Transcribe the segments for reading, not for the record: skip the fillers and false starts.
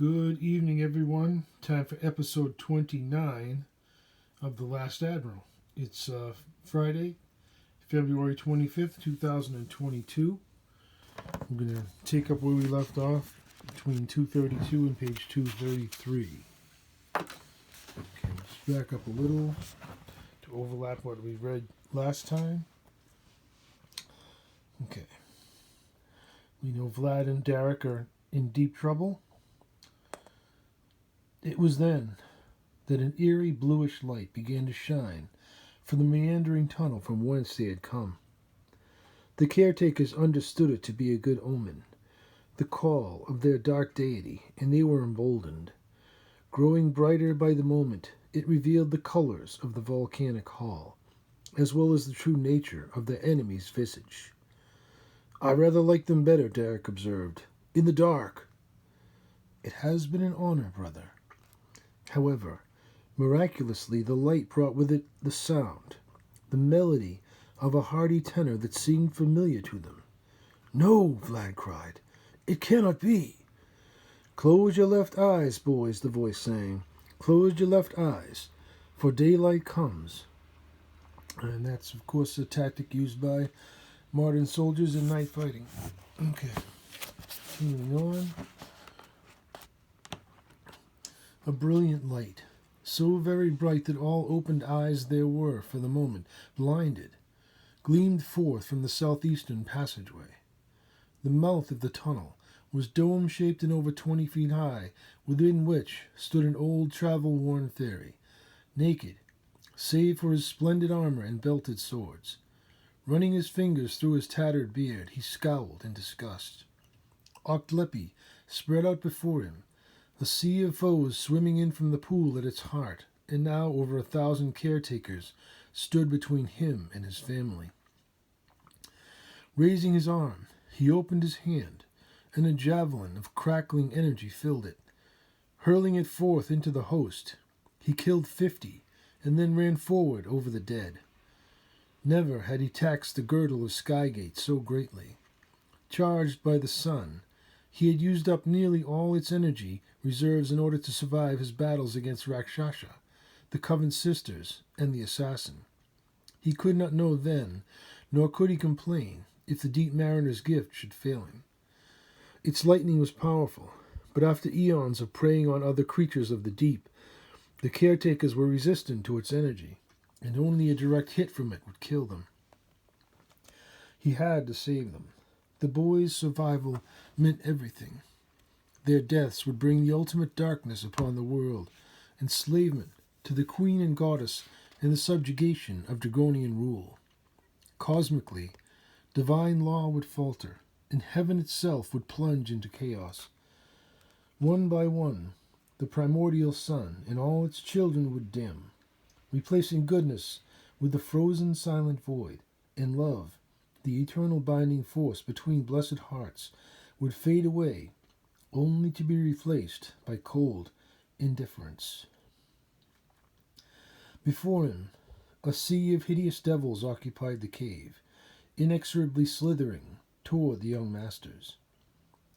Good evening, everyone. Time for episode 29 of The Last Admiral. It's Friday, February 25th, 2022. I'm going to take up where we left off between 232 and page 233. Okay, let's back up a little to overlap what we read last time. Okay. We know Vlad and Derek are in deep trouble. It was then that an eerie bluish light began to shine from the meandering tunnel from whence they had come. The caretakers understood it to be a good omen, the call of their dark deity, and they were emboldened. Growing brighter by the moment, it revealed the colors of the volcanic hall, as well as the true nature of their enemy's visage. "I rather like them better," Derek observed. "In the dark." "It has been an honor, brother." However, miraculously the light brought with it the sound, the melody of a hearty tenor that seemed familiar to them. "No," Vlad cried. "It cannot be." "Close your left eyes, boys," the voice sang. "Close your left eyes, for daylight comes." And that's, of course, a tactic used by modern soldiers in night fighting. Okay, continuing on. A brilliant light, so very bright that all opened eyes there were, for the moment, blinded, gleamed forth from the southeastern passageway. The mouth of the tunnel was dome-shaped and over 20 feet high, within which stood an old travel-worn ferry, naked, save for his splendid armor and belted swords. Running his fingers through his tattered beard, he scowled in disgust. Oktlepi spread out before him, a sea of foes swimming in from the pool at its heart, and now over 1,000 caretakers stood between him and his family. Raising his arm, he opened his hand, and a javelin of crackling energy filled it. Hurling it forth into the host, he killed 50, and then ran forward over the dead. Never had he taxed the girdle of Skygate so greatly. Charged by the sun, he had used up nearly all its energy reserves in order to survive his battles against Rakshasa, the Coven sisters, and the assassin. He could not know then, nor could he complain, if the deep mariner's gift should fail him. Its lightning was powerful, but after eons of preying on other creatures of the deep, the caretakers were resistant to its energy, and only a direct hit from it would kill them. He had to save them. The boys' survival meant everything. Their deaths would bring the ultimate darkness upon the world, enslavement to the queen and goddess, and the subjugation of Dragonian rule. Cosmically, divine law would falter, and heaven itself would plunge into chaos. One by one, the primordial sun and all its children would dim, replacing goodness with the frozen silent void, and love, the eternal binding force between blessed hearts, would fade away, only to be replaced by cold indifference. Before him, a sea of hideous devils occupied the cave, inexorably slithering toward the young masters.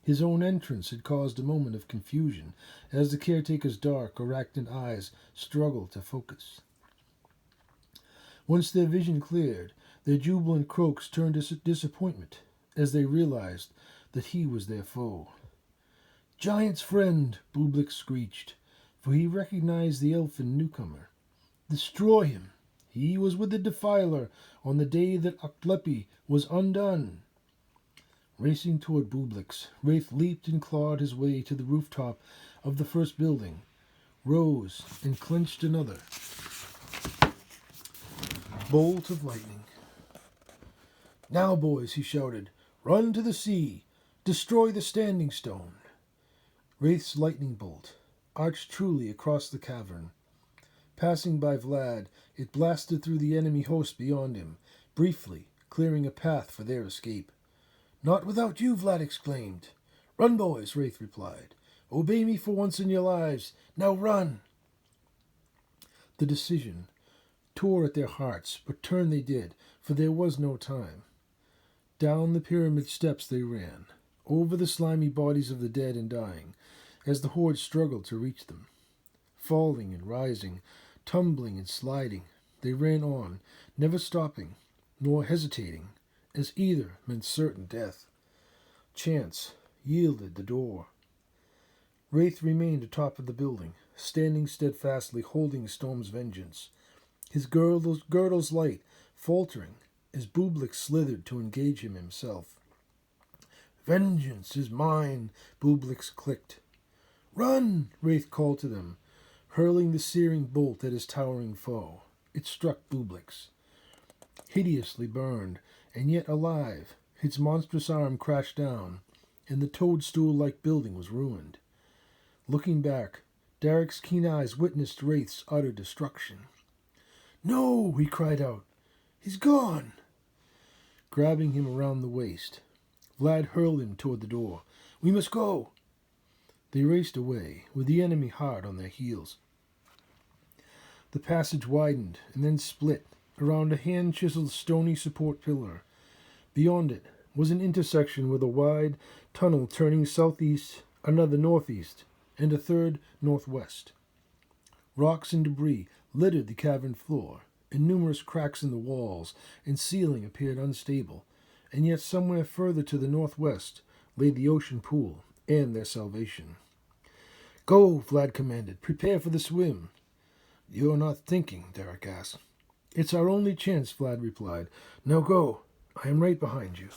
His own entrance had caused a moment of confusion as the caretaker's dark, arachnid eyes struggled to focus. Once their vision cleared, their jubilant croaks turned to disappointment as they realized that he was their foe. "Giant's friend," Bublik screeched, for he recognized the elfin newcomer. "Destroy him. He was with the Defiler on the day that Oktlepi was undone." Racing toward Bublik's, Wraith leaped and clawed his way to the rooftop of the first building, rose and clenched another bolt of lightning. "Now, boys," he shouted, "run to the sea. Destroy the Standing Stone." Wraith's lightning bolt arched truly across the cavern. Passing by Vlad, it blasted through the enemy host beyond him, briefly clearing a path for their escape. "Not without you," Vlad exclaimed. "Run, boys," Wraith replied. "Obey me for once in your lives. Now run." The decision tore at their hearts, but turn they did, for there was no time. Down the pyramid steps they ran, over the slimy bodies of the dead and dying, as the horde struggled to reach them. Falling and rising, tumbling and sliding, they ran on, never stopping, nor hesitating, as either meant certain death. Chance yielded the door. Wraith remained atop of the building, standing steadfastly holding Storm's vengeance, his girdle's light faltering as Bublik slithered to engage him himself. "Vengeance is mine," Bublik clicked. "Run!" Wraith called to them, hurling the searing bolt at his towering foe. It struck Bublik. Hideously burned, and yet alive, its monstrous arm crashed down, and the toadstool-like building was ruined. Looking back, Derek's keen eyes witnessed Wraith's utter destruction. "No!" he cried out. "He's gone!" Grabbing him around the waist, Vlad hurled him toward the door. "We must go!" They raced away, with the enemy hard on their heels. The passage widened and then split around a hand-chiseled stony support pillar. Beyond it was an intersection with a wide tunnel turning southeast, another northeast, and a third northwest. Rocks and debris littered the cavern floor, and numerous cracks in the walls and ceiling appeared unstable, and yet somewhere further to the northwest lay the ocean pool and their salvation. "Go," Vlad commanded. "Prepare for the swim." "You're not thinking," Derek asked. "It's our only chance," Vlad replied. "Now go. I am right behind you."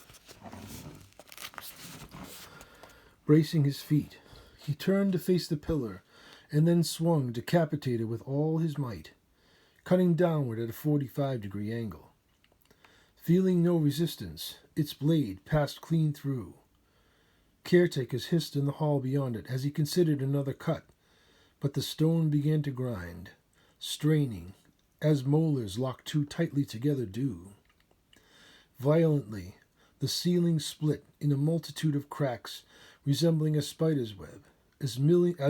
Bracing his feet, he turned to face the pillar, and then swung, decapitated with all his might, cutting downward at a 45-degree angle. Feeling no resistance, its blade passed clean through. Caretakers hissed in the hall beyond it as he considered another cut, but the stone began to grind, straining, as molars locked too tightly together do. Violently, the ceiling split in a multitude of cracks resembling a spider's web, as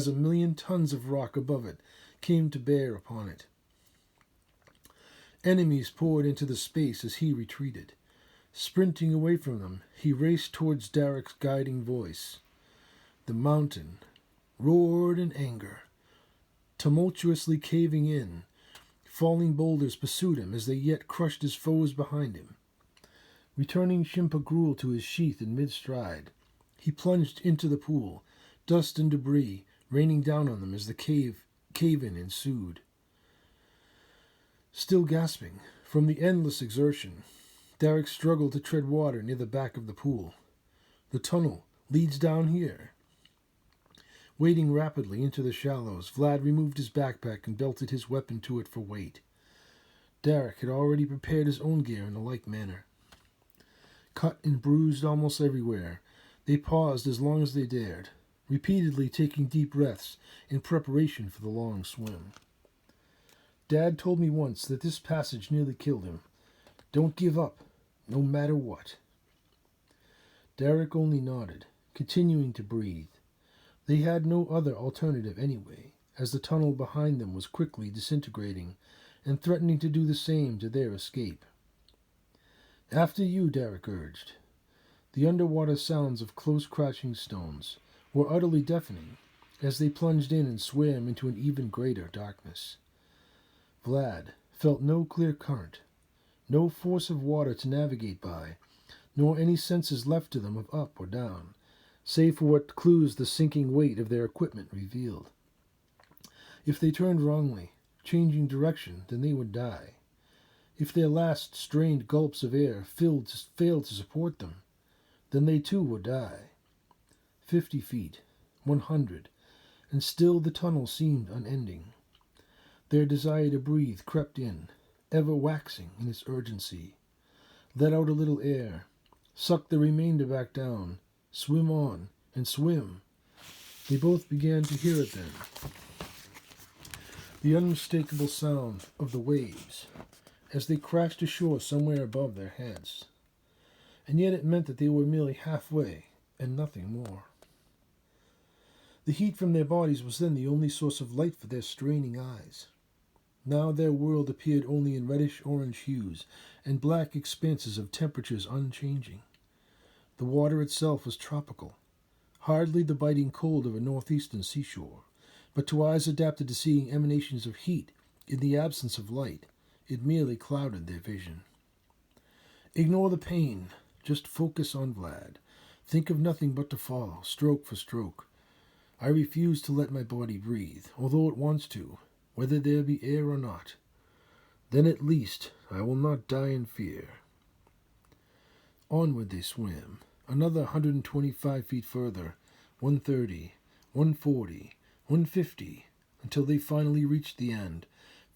a million tons of rock above it came to bear upon it. Enemies poured into the space as he retreated. Sprinting away from them, he raced towards Derek's guiding voice. The mountain roared in anger, tumultuously caving in. Falling boulders pursued him as they yet crushed his foes behind him. Returning Shimpa Gruel to his sheath in mid-stride, he plunged into the pool, dust and debris raining down on them as the cave-in ensued. Still gasping from the endless exertion, Derek struggled to tread water near the back of the pool. "The tunnel leads down here." Wading rapidly into the shallows, Vlad removed his backpack and belted his weapon to it for weight. Derek had already prepared his own gear in a like manner. Cut and bruised almost everywhere, they paused as long as they dared, repeatedly taking deep breaths in preparation for the long swim. "Dad told me once that this passage nearly killed him. Don't give up, no matter what." Derek only nodded, continuing to breathe. They had no other alternative anyway, as the tunnel behind them was quickly disintegrating and threatening to do the same to their escape. "After you," Derek urged. The underwater sounds of close crashing stones were utterly deafening as they plunged in and swam into an even greater darkness. Vlad felt no clear current, no force of water to navigate by, nor any senses left to them of up or down, save for what clues the sinking weight of their equipment revealed. If they turned wrongly, changing direction, then they would die. If their last strained gulps of air failed to support them, then they too would die. 50 feet, 100, and still the tunnel seemed unending. Their desire to breathe crept in, ever waxing in its urgency. Let out a little air, suck the remainder back down, swim on, and swim. They both began to hear it then. The unmistakable sound of the waves as they crashed ashore somewhere above their heads. And yet it meant that they were merely halfway, and nothing more. The heat from their bodies was then the only source of light for their straining eyes. Now their world appeared only in reddish-orange hues and black expanses of temperatures unchanging. The water itself was tropical, hardly the biting cold of a northeastern seashore, but to eyes adapted to seeing emanations of heat in the absence of light, it merely clouded their vision. Ignore the pain. Just focus on Vlad. Think of nothing but to follow, stroke for stroke. I refuse to let my body breathe, although it wants to, whether there be air or not. Then at least I will not die in fear. Onward they swam, another 125 feet further, 130, 140, 150, until they finally reached the end,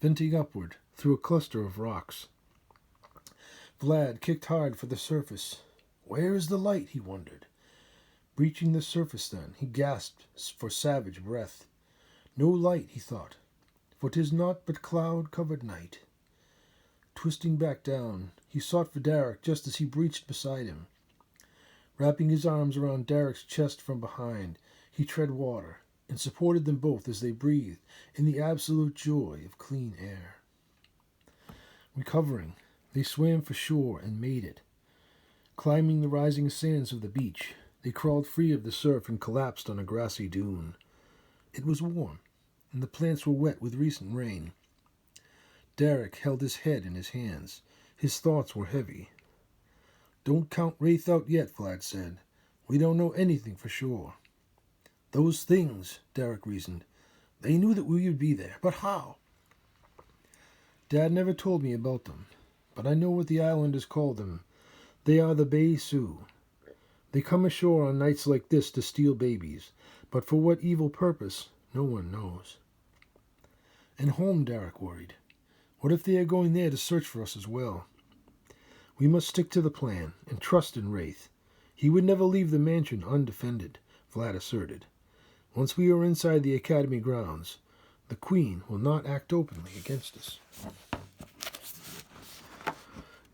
venting upward through a cluster of rocks. Vlad kicked hard for the surface. Where is the light, he wondered. Breaching the surface then, he gasped for savage breath. No light, he thought, for 'tis naught but cloud-covered night. Twisting back down, he sought for Derek just as he breached beside him. Wrapping his arms around Derek's chest from behind, he tread water and supported them both as they breathed in the absolute joy of clean air. Recovering, they swam for shore and made it. Climbing the rising sands of the beach, they crawled free of the surf and collapsed on a grassy dune. It was warm, and the plants were wet with recent rain. Derek held his head in his hands. His thoughts were heavy. Don't count Wraith out yet, Vlad said. We don't know anything for sure. Those things, Derek reasoned. They knew that we would be there, but how? Dad never told me about them, but I know what the islanders call them. They are the Bay Sioux. They come ashore on nights like this to steal babies, but for what evil purpose, no one knows. And home, Derek worried. What if they are going there to search for us as well? We must stick to the plan and trust in Wraith. He would never leave the mansion undefended, Vlad asserted. Once we are inside the academy grounds, the Queen will not act openly against us.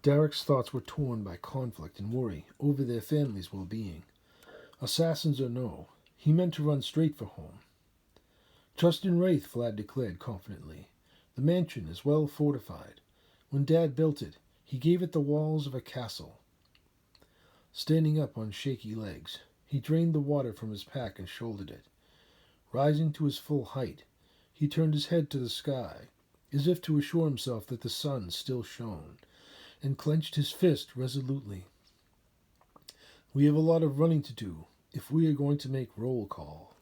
Derek's thoughts were torn by conflict and worry over their family's well-being. Assassins or no, he meant to run straight for home. Trust in Wraith, Vlad declared confidently. The mansion is well fortified. When Dad built it, he gave it the walls of a castle. Standing up on shaky legs, he drained the water from his pack and shouldered it. Rising to his full height, he turned his head to the sky, as if to assure himself that the sun still shone, and clenched his fist resolutely. We have a lot of running to do if we are going to make roll call.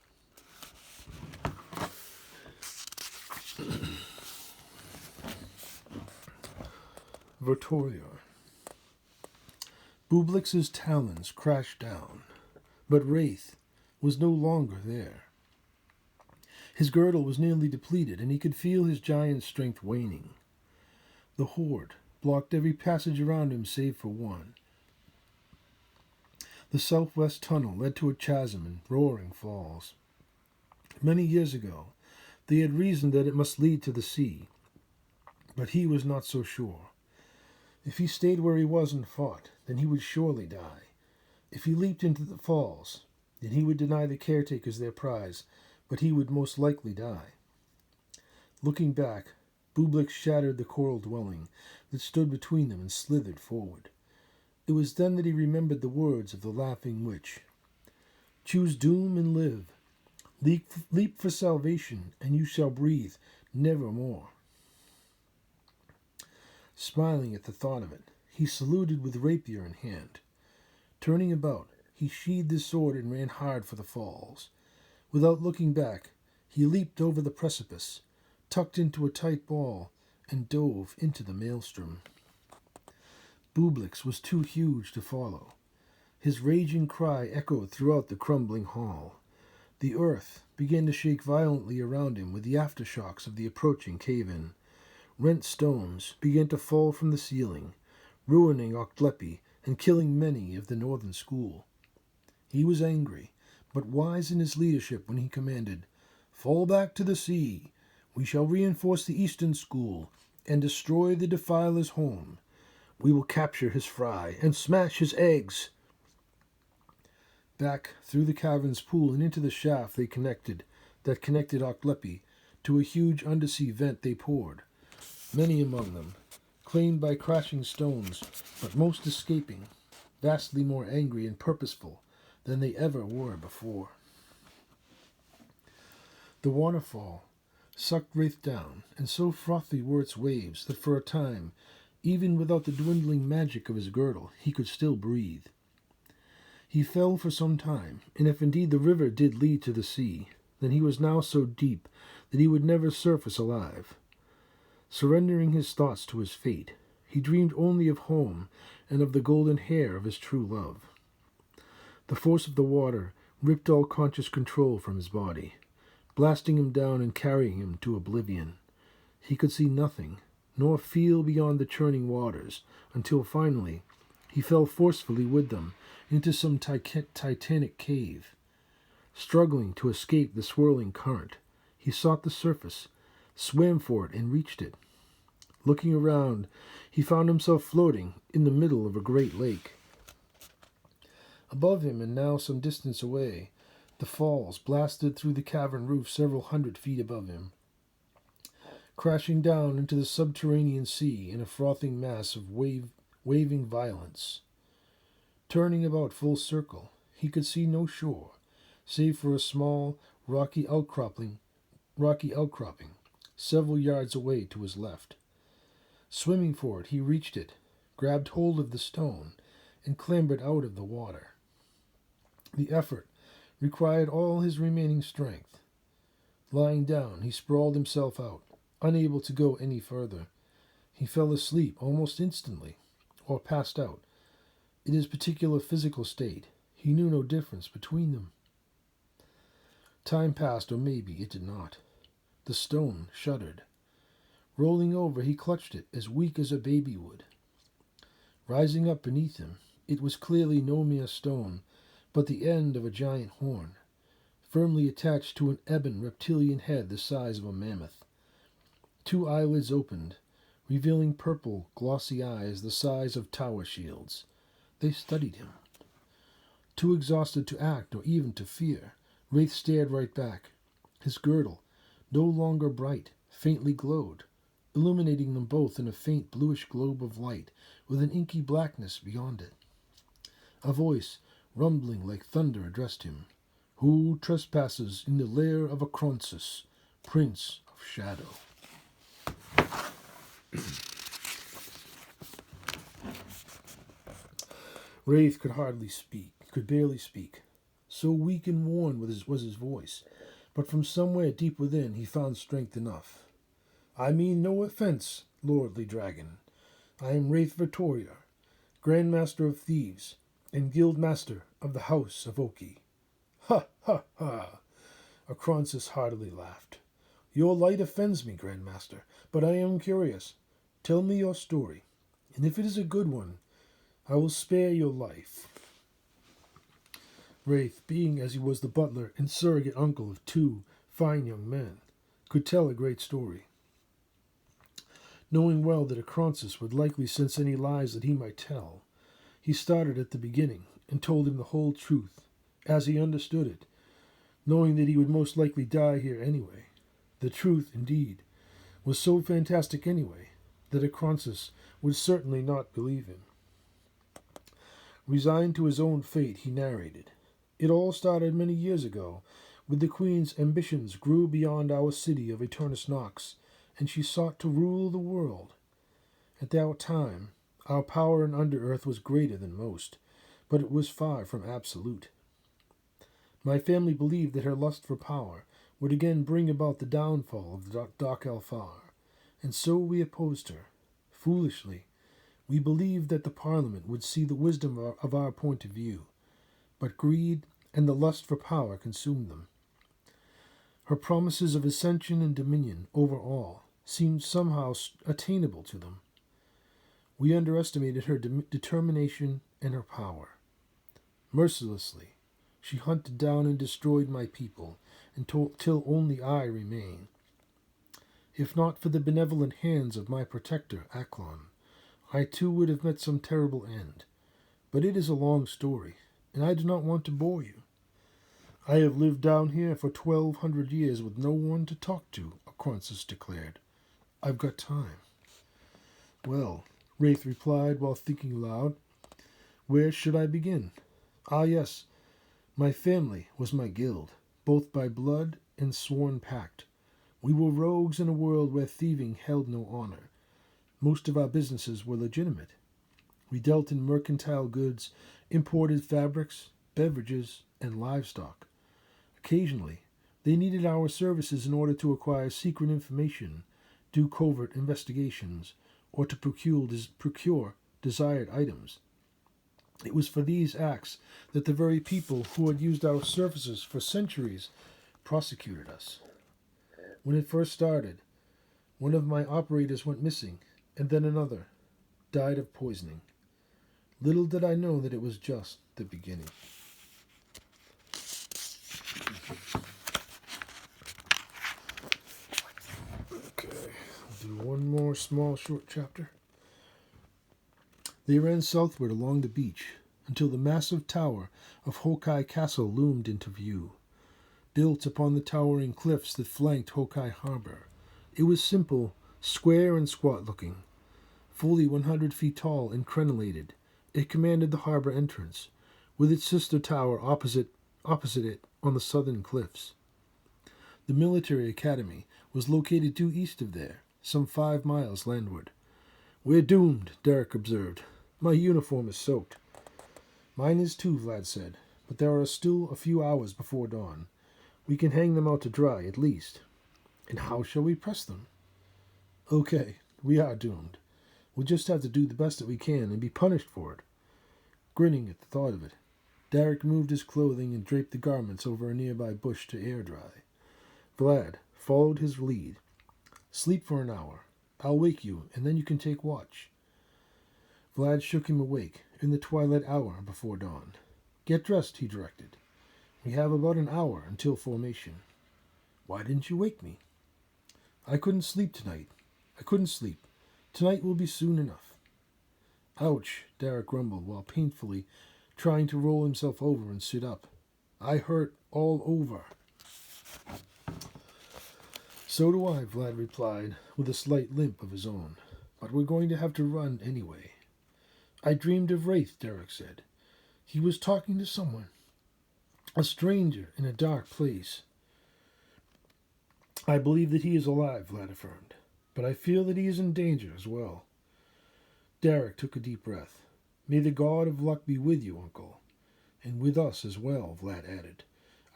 Virtorior. Bublix's talons crashed down, but Wraith was no longer there. His girdle was nearly depleted, and he could feel his giant strength waning. The horde blocked every passage around him save for one. The southwest tunnel led to a chasm and roaring falls. Many years ago, they had reasoned that it must lead to the sea, but he was not so sure. If he stayed where he was and fought, then he would surely die. If he leaped into the falls, then he would deny the caretakers their prize, but he would most likely die. Looking back, Bublix shattered the coral dwelling that stood between them and slithered forward. It was then that he remembered the words of the laughing witch. Choose doom and live. Leap for salvation, and you shall breathe nevermore. Smiling at the thought of it, he saluted with rapier in hand. Turning about, he sheathed his sword and ran hard for the falls. Without looking back, he leaped over the precipice, tucked into a tight ball, and dove into the maelstrom. Bublix was too huge to follow. His raging cry echoed throughout the crumbling hall. The earth began to shake violently around him with the aftershocks of the approaching cave-in. Rent stones began to fall from the ceiling, ruining Oktlepi and killing many of the northern school. He was angry, but wise in his leadership when he commanded, Fall back to the sea. We shall reinforce the eastern school and destroy the defiler's home. We will capture his fry and smash his eggs. Back through the cavern's pool and into the shaft that connected Oktlepi to a huge undersea vent they poured, many among them claimed by crashing stones, but most escaping, vastly more angry and purposeful than they ever were before. The waterfall sucked Wraith down, and so frothy were its waves that for a time, even without the dwindling magic of his girdle, he could still breathe. He fell for some time, and if indeed the river did lead to the sea, then he was now so deep that he would never surface alive. Surrendering his thoughts to his fate, he dreamed only of home and of the golden hair of his true love. The force of the water ripped all conscious control from his body, blasting him down and carrying him to oblivion. He could see nothing, nor feel beyond the churning waters, until finally he fell forcefully with them into some titanic cave. Struggling to escape the swirling current, he sought the surface, swam for it, and reached it. Looking around, he found himself floating in the middle of a great lake. Above him, and now some distance away, the falls blasted through the cavern roof several 100 feet above him, crashing down into the subterranean sea in a frothing mass of waving violence. Turning about full circle, he could see no shore, save for a small, rocky outcropping several yards away to his left. Swimming for it, he reached it, grabbed hold of the stone, and clambered out of the water. The effort required all his remaining strength. Lying down, he sprawled himself out, unable to go any further. He fell asleep almost instantly, or passed out. In his particular physical state, he knew no difference between them. Time passed, or maybe it did not. The stone shuddered. Rolling over, he clutched it, as weak as a baby would. Rising up beneath him, it was clearly no mere stone, but the end of a giant horn, firmly attached to an ebon reptilian head the size of a mammoth. 2 eyelids opened, revealing purple, glossy eyes the size of tower shields. They studied him. Too exhausted to act or even to fear, Wraith stared right back. His girdle, no longer bright, faintly glowed, illuminating them both in a faint bluish globe of light with an inky blackness beyond it. A voice, rumbling like thunder, addressed him. "Who trespasses in the lair of Acronsis, Prince of Shadow?" Wraith could barely speak. So weak and worn was his voice, but from somewhere deep within he found strength enough. "I mean no offense, lordly dragon. I am Wraith Virtorior, Grand Master of Thieves, and Guild Master of the House of Oki." "Ha, ha, ha!" Acronsis heartily laughed. "Your light offends me, Grand Master, but I am curious. Tell me your story, and if it is a good one, I will spare your life." Wraith, being as he was the butler and surrogate uncle of 2 fine young men, could tell a great story. Knowing well that Acronsis would likely sense any lies that he might tell, he started at the beginning and told him the whole truth, as he understood it, knowing that he would most likely die here anyway. The truth, indeed, was so fantastic anyway that Acronsis would certainly not believe him. Resigned to his own fate, he narrated. "It all started many years ago, when the Queen's ambitions grew beyond our city of Eternus Nox, and she sought to rule the world. At that time, our power in Underearth was greater than most, but it was far from absolute. My family believed that her lust for power would again bring about the downfall of the Dark Alfar, and so we opposed her. Foolishly, we believed that the Parliament would see the wisdom of our point of view, but greed and the lust for power consumed them. Her promises of ascension and dominion over all seemed somehow attainable to them. We underestimated her determination and her power. Mercilessly, she hunted down and destroyed my people until only I remain. If not for the benevolent hands of my protector, Aklon, I too would have met some terrible end. But it is a long story, and I do not want to bore you. I have lived down here for 1,200 years with no one to talk to," Acronsis declared. "I've got time." "Well," Wraith replied while thinking aloud, "where should I begin? Ah, yes, My family was my guild, both by blood and sworn pact. We were rogues in a world where thieving held no honor. Most of our businesses were legitimate. We dealt in mercantile goods, imported fabrics, beverages, and livestock. Occasionally, they needed our services in order to acquire secret information, do covert investigations, or to procure desired items. It was for these acts that the very people who had used our services for centuries prosecuted us. When it first started, one of my operators went missing, and then another died of poisoning. Little did I know that it was just the beginning. Okay, I'll do one more small short chapter. They ran southward along the beach until the massive tower of Hokai Castle loomed into view. Built upon the towering cliffs that flanked Hokai Harbor, it was simple, square and squat-looking. Fully 100 feet tall and crenellated, it commanded the harbor entrance, with its sister tower opposite it on the southern cliffs. The military academy was located due east of there, some 5 miles landward. "We're doomed," Derek observed. "My uniform is soaked." "Mine is too," Vlad said, "but there are still a few hours before dawn. We can hang them out to dry, at least." "And how shall we press them?" "Okay, we are doomed. We'll just have to do the best that we can and be punished for it." Grinning at the thought of it, Derek moved his clothing and draped the garments over a nearby bush to air dry. Vlad followed his lead. "Sleep for an hour. I'll wake you, and then you can take watch." Vlad shook him awake in the twilight hour before dawn. "Get dressed," he directed. "We have about an hour until formation." "Why didn't you wake me?" "I couldn't sleep tonight. Tonight will be soon enough." "Ouch," Derek grumbled while painfully trying to roll himself over and sit up. "I hurt all over." "So do I," Vlad replied, with a slight limp of his own. "But we're going to have to run anyway." "I dreamed of Wraith," Derek said. "He was talking to someone. A stranger in a dark place." "I believe that he is alive," Vlad affirmed. "But I feel that he is in danger as well." Derek took a deep breath. "May the god of luck be with you, Uncle." "And with us as well," Vlad added.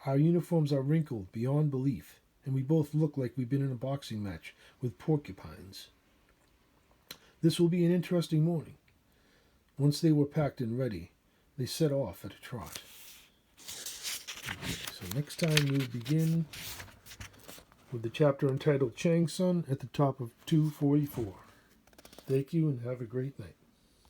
"Our uniforms are wrinkled beyond belief, and we both look like we've been in a boxing match with porcupines." "This will be an interesting morning." Once they were packed and ready, they set off at a trot. Okay, so next time we'll begin with the chapter entitled Changsun at the top of 244. Thank you and have a great night.